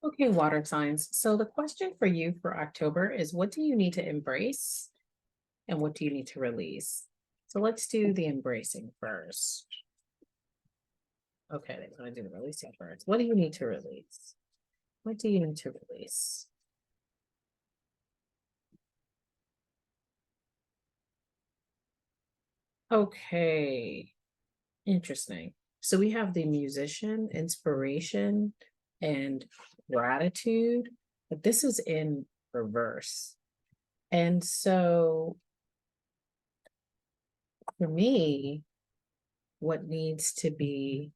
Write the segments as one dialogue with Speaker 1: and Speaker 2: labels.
Speaker 1: Okay, water signs. So the question for you for October is what do you need to embrace and what do you need to release? So let's do the embracing first. Okay, they want to do the releasing first. What do you need to release? What do you need to release? Okay, interesting. So we have the musician, inspiration, and gratitude, but this is in reverse. And so for me, what needs to be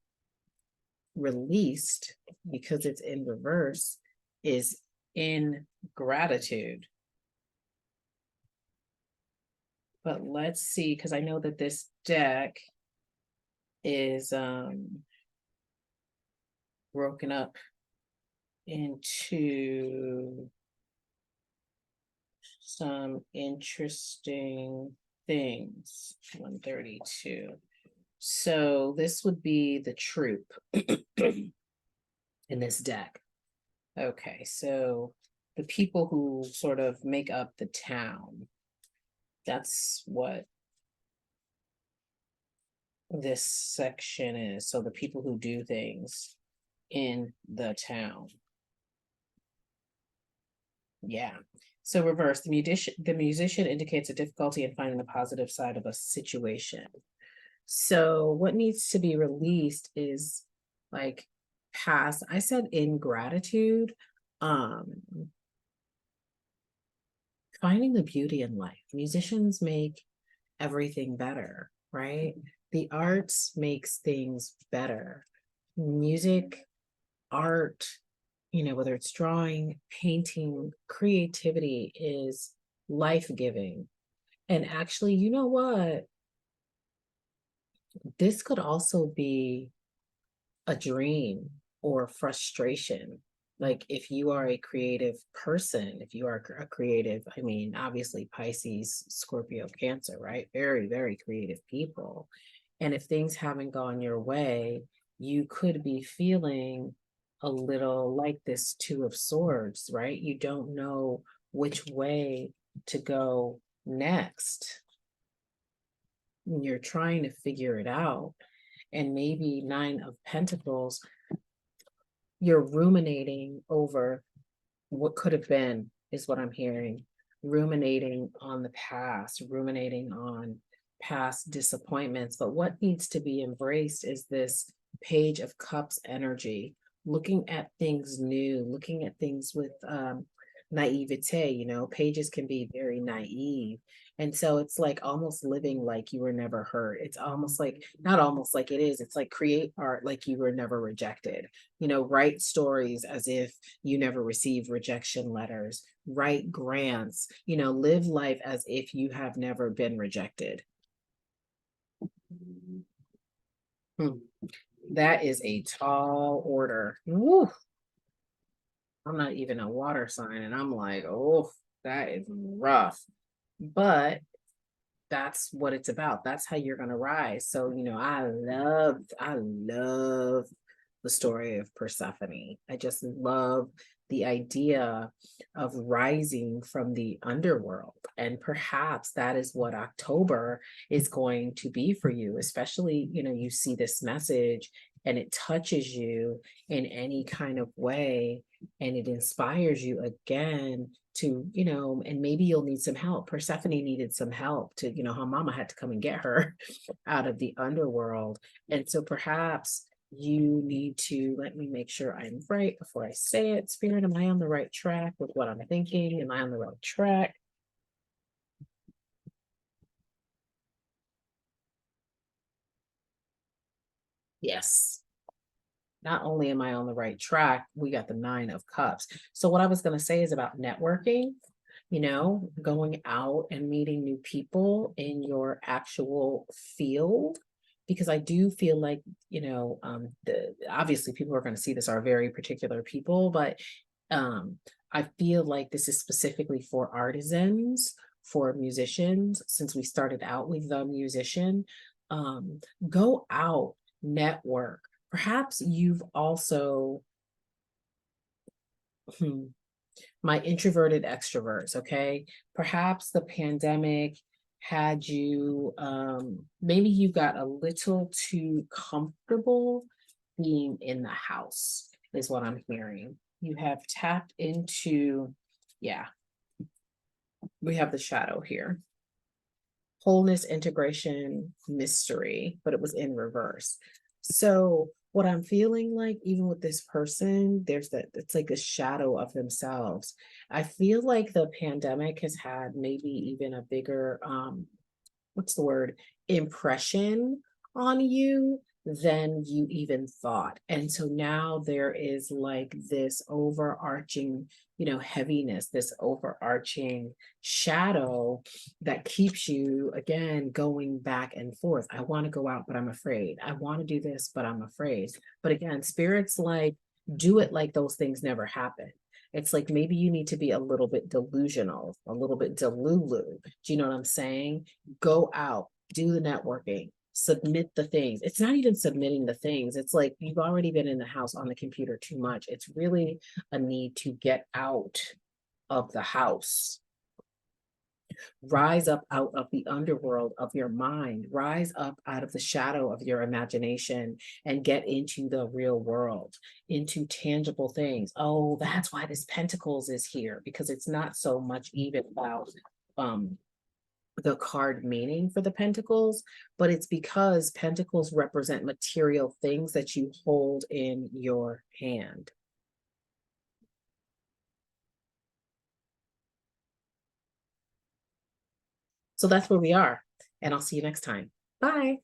Speaker 1: released because it's in reverse is in gratitude. But let's see, because I know that this deck is broken up into some interesting things. 132. So this would be the troop in this deck. Okay, so the people who sort of make up the town. That's what this section is. So the people who do things in the town. Yeah. So reverse, the musician indicates a difficulty in finding the positive side of a situation. So what needs to be released is like past, I said ingratitude, um, finding the beauty in life. Musicians make everything better, right? The arts makes things better. Music, art, whether it's drawing, painting, creativity is life-giving. And actually, you know what? This could also be a dream or frustration. Like if you are a creative person, if you are a creative, I mean, obviously Pisces, Scorpio, Cancer, right? Very, very creative people. And if things haven't gone your way, you could be feeling a little like this Two of Swords, right? You don't know which way to go next. You're trying to figure it out. And maybe Nine of Pentacles, you're ruminating over what could have been, is what I'm hearing. Ruminating on the past, ruminating on past disappointments. But what needs to be embraced is this Page of Cups energy, looking at things new, looking at things with naivete. Pages can be very naive. And so it's like almost living like you were never hurt. It's almost like, not almost like it is, it's like create art like you were never rejected. Write stories as if you never received rejection letters, write grants, live life as if you have never been rejected. Hmm. That is a tall order. Woo. I'm not even a water sign, and I'm like, oh, that is rough. But that's what it's about. That's how you're gonna rise. So, I love the story of Persephone. I just love the idea of rising from the underworld. And perhaps that is what October is going to be for you, especially, you see this message and it touches you in any kind of way and it inspires you again to, and maybe you'll need some help. Persephone needed some help to, her mama had to come and get her out of the underworld. And so perhaps you need to, let me make sure I'm right before I say it. Spirit, am I on the right track with what I'm thinking? Am I on the right track? Yes. Not only am I on the right track, we got the Nine of Cups. So what I was going to say is about networking, going out and meeting new people in your actual field. Because I do feel like, obviously people are going to see this are very particular people, but I feel like this is specifically for artisans, for musicians, since we started out with the musician. Go out, network. Perhaps you've also Hmm. My introverted extroverts, okay? Perhaps the pandemic had you, maybe you got a little too comfortable being in the house, is what I'm hearing. You have tapped into, yeah, we have the shadow here. Wholeness, integration, mystery, but it was in reverse. So what I'm feeling like, even with this person, there's that it's like a shadow of themselves. I feel like the pandemic has had maybe even a bigger what's the word, impression on you than you even thought. And so now there is like this overarching, heaviness, this overarching shadow that keeps you again going back and forth. I want to go out, but I'm afraid. I want to do this, but I'm afraid. But again, spirits like do it like those things never happened. It's like maybe you need to be a little bit delusional, a little bit delulu. Do you know what I'm saying? Go out, do the networking, submit the things. It's not even submitting the things. It's like you've already been in the house on the computer too much. It's really a need to get out of the house. Rise up out of the underworld of your mind, rise up out of the shadow of your imagination and get into the real world, into tangible things. Oh, that's why this Pentacles is here, because it's not so much even about um the card meaning for the Pentacles, but it's because Pentacles represent material things that you hold in your hand. So that's where we are. And I'll see you next time. Bye.